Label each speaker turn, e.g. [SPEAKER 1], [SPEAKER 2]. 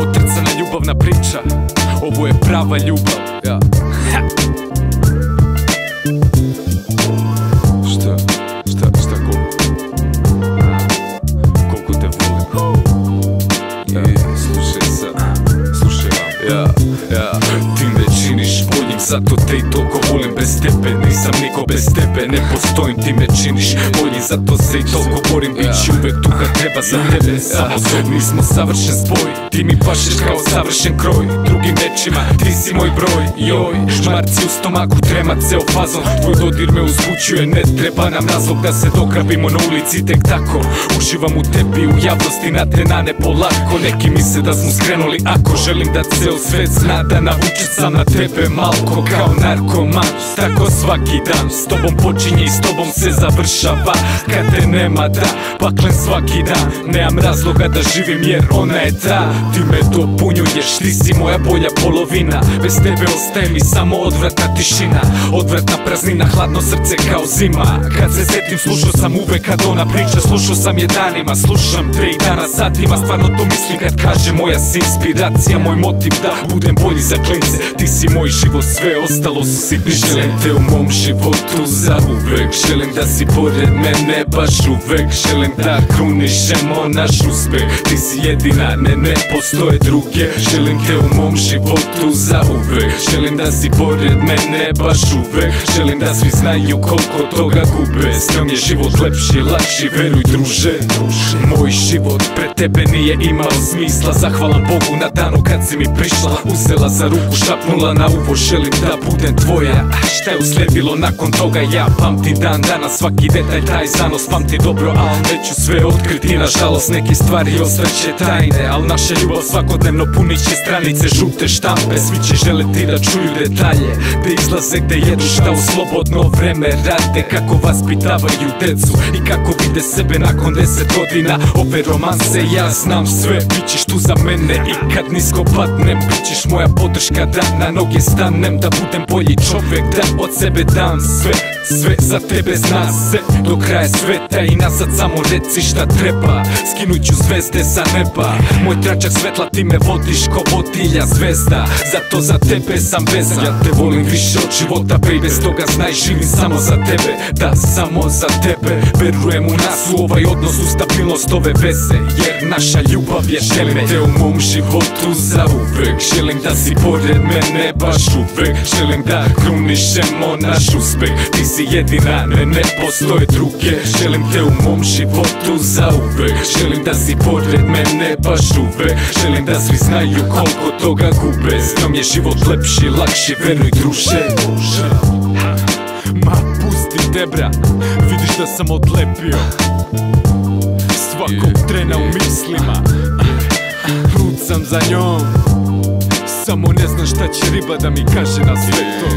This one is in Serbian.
[SPEAKER 1] otrcana ljubavna priča. Ovo je prava ljubav, ja. Šta koliko te volim. Slušaj vam, ti me činiš boljim, zato te i toliko volim. Bez tebe nisam niko, bez tebe ne postojim. Ti me činiš boljim, zato se i toliko borim. Bići uvek tu kad treba za tebe, samo zov. Mi smo savršen spoj, ti mi pašeš kao savršen kroj. Drugim rečima, ti si moj broj. Joj, žmarci u stomaku, trema ceo fazon. Tvoj dodir me uzbuđuje, ne treba nam razlog da se dograbimo na ulici tek tako. Uživam u tebi, u javnosti na te nane polako. Neki misle da smo skrenuli, ako želim da ceo svet zna da naučit sam na tebe malko kao narkoman. Tako svaki dan, s tobom počinje i s tobom se završava. Kad te nema da, paklen svaki dan. Nemam razloga da živim jer ona je ta. Ti me dopunjuješ, ti si moja bolja polovina. Bez tebe ostaje mi samo odvratna tišina. Odvratna praznina, hladno srce kao zima. Kad se setim, slušao sam uvek kad ona priča. Slušao sam je danima, slušam te i dana satima. Stvarno to mislim kad kaže moja si inspiracija. Moj motiv da budem bolji za klince. Ti si moj život, sve ostalo su sitni. Želim te u mom životu za uvek. Želim da si pored mene baš uvek. Želim da krunišemo naš uspeh. Ti si jedina, ne postoje druge. Želim te u mom životu za uvek. Želim da si pored mene baš uvek. Želim da svi znaju koliko toga gube. S njom je život lepši, lakši, veruj druže. Moj život pre tebe nije imao smisla. Zahvalan Bogu na danu kad si mi prišla. Uzela za ruku, šapnula na uvo. Želim da budem tvoja. Šta je usledilo nakon toga? Ja pamtim dan danas, svaki detalj taj zanos. Pamti dobro, al neću sve otkriti. Nažalost neke stvari ostaće tajne. Al naša ljubav svakodnevno punit će stranice žute štampe. Svi će želeti da čuju detalje, da izlaze gde jedu, šta u slobodno vreme rade. Kako vaspitavaju decu i kako vide sebe nakon 10 godina ove romanse. Ja znam sve, bit ćeš tu za mene i kad nisko padnem. Bit ćeš moja podrška da na noge stanem. Da budem bolji čovek, da od sebe dam sve. Sve za tebe zna se do kraja sveta i nazad samo reci šta treba. Skinut ću zvezde sa neba. Moj tračak svetla ti me vodiš ko vodilja zvezda. Zato za tebe sam vezan. Ja te volim više od života, baby. Stoga znaj, živim samo za tebe. Da, samo za tebe. Verujem u nas, u ovaj odnos, u stabilnost ove veze. Jer naša ljubav je tebe. Želim te u mom životu za uvek. Želim da si pored mene baš uvek. Želim da krunišemo naš uspeh. Ti si jedina, ne postoje druge. Želim te u mom životu za uvek. Želim da si pored mene baš uvek. Želim da svi znaju koliko toga gube. S njom je život lepši, lakši, veruj druže. Ma pusti te bra, vidiš da sam odlepio svakog trena u mislima. Rucam za njom, samo ne znam šta će riba da mi kaže na sve to.